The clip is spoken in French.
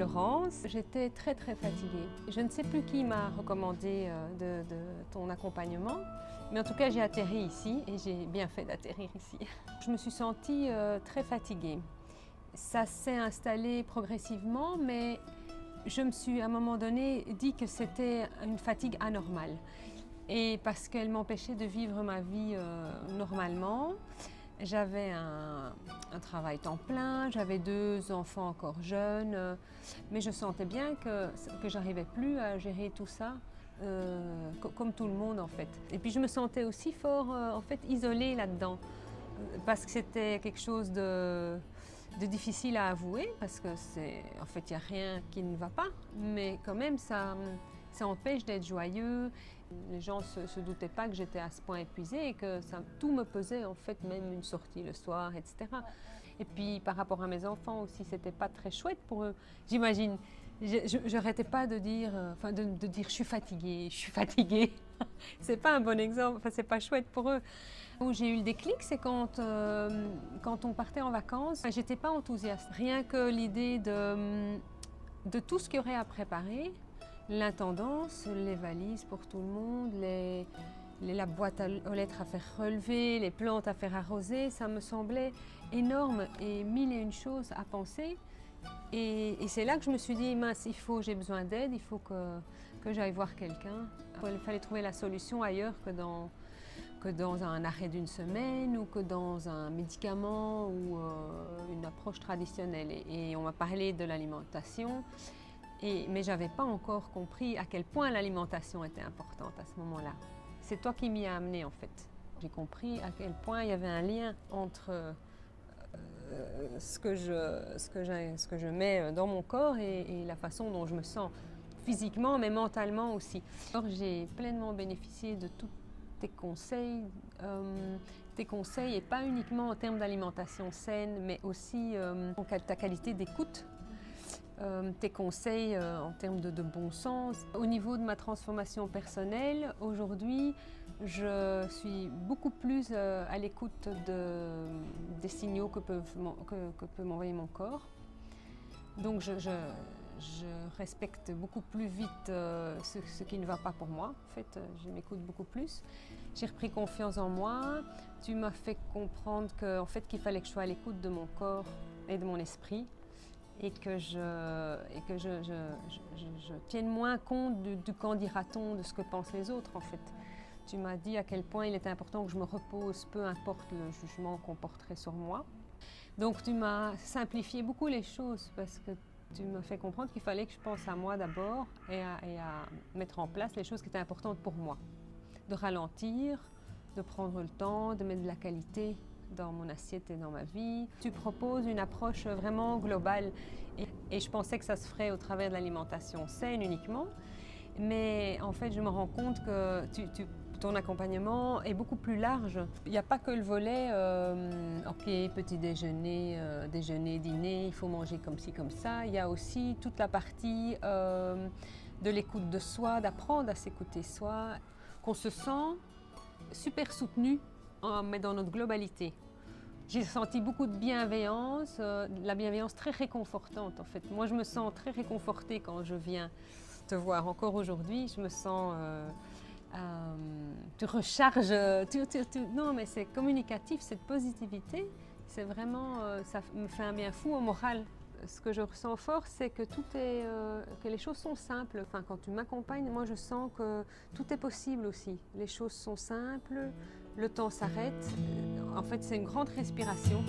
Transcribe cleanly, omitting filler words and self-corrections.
Laurence. J'étais très fatiguée. Je ne sais plus qui m'a recommandé de ton accompagnement, mais en tout cas j'ai atterri ici et j'ai bien fait d'atterrir ici. Je me suis sentie très fatiguée. Ça s'est installé progressivement, mais je me suis à un moment donné dit que c'était une fatigue anormale. Et parce qu'elle m'empêchait de vivre ma vie normalement. J'avais un travail temps plein, j'avais 2 enfants encore jeunes, mais je sentais bien que je n'arrivais plus à gérer tout ça comme tout le monde en fait. Et puis je me sentais aussi fort en fait isolée là-dedans, parce que c'était quelque chose de difficile à avouer, parce que en fait il n'y a rien qui ne va pas, mais quand même ça empêche d'être joyeux. Les gens ne se doutaient pas que j'étais à ce point épuisée et que tout me pesait en fait, même une sortie le soir, etc. Et puis par rapport à mes enfants aussi, c'était pas très chouette pour eux. J'imagine, je n'arrêtais pas de dire, de dire je suis fatiguée. C'est pas un bon exemple, c'est pas chouette pour eux. Où j'ai eu le déclic, c'est quand on partait en vacances, j'étais pas enthousiaste. Rien que l'idée de tout ce qu'il y aurait à préparer, l'intendance, les valises pour tout le monde, la boîte aux lettres à faire relever, les plantes à faire arroser, ça me semblait énorme et mille et une choses à penser. Et c'est là que je me suis dit, mince, j'ai besoin d'aide, il faut que j'aille voir quelqu'un. Il fallait trouver la solution ailleurs que dans un arrêt d'une semaine ou que dans un médicament ou une approche traditionnelle. Et on m'a parlé de l'alimentation. Mais je n'avais pas encore compris à quel point l'alimentation était importante à ce moment-là. C'est toi qui m'y as amené en fait. J'ai compris à quel point il y avait un lien entre ce que je mets dans mon corps et la façon dont je me sens physiquement, mais mentalement aussi. Alors, j'ai pleinement bénéficié de tous tes conseils et pas uniquement en termes d'alimentation saine, mais aussi ta qualité d'écoute. Tes conseils en termes de bon sens. Au niveau de ma transformation personnelle, aujourd'hui, je suis beaucoup plus à l'écoute des signaux que peut m'envoyer mon corps. Donc je respecte beaucoup plus vite ce qui ne va pas pour moi. En fait, je m'écoute beaucoup plus. J'ai repris confiance en moi. Tu m'as fait comprendre qu'il fallait que je sois à l'écoute de mon corps et de mon esprit. Et que je tienne moins compte du qu'en dira-t-on, de ce que pensent les autres en fait. Tu m'as dit à quel point il était important que je me repose, peu importe le jugement qu'on porterait sur moi. Donc tu m'as simplifié beaucoup les choses parce que tu m'as fait comprendre qu'il fallait que je pense à moi d'abord et à mettre en place les choses qui étaient importantes pour moi. De ralentir, de prendre le temps, de mettre de la qualité dans mon assiette et dans ma vie. Tu proposes une approche vraiment globale et je pensais que ça se ferait au travers de l'alimentation saine uniquement, mais en fait je me rends compte que ton accompagnement est beaucoup plus large. Il n'y a pas que le volet ok, petit déjeuner, déjeuner, dîner, il faut manger comme ci, comme ça. Il y a aussi toute la partie de l'écoute de soi, d'apprendre à s'écouter soi, qu'on se sent super soutenu, mais dans notre globalité. J'ai senti beaucoup de bienveillance, la bienveillance très réconfortante en fait. Moi je me sens très réconfortée quand je viens te voir encore aujourd'hui. Je me sens, tu recharges, non mais c'est communicatif, cette positivité, c'est vraiment, ça me fait un bien fou au moral. Ce que je ressens fort, c'est que que les choses sont simples. Enfin, quand tu m'accompagnes, moi je sens que tout est possible aussi. Les choses sont simples, le temps s'arrête. En fait, c'est une grande respiration.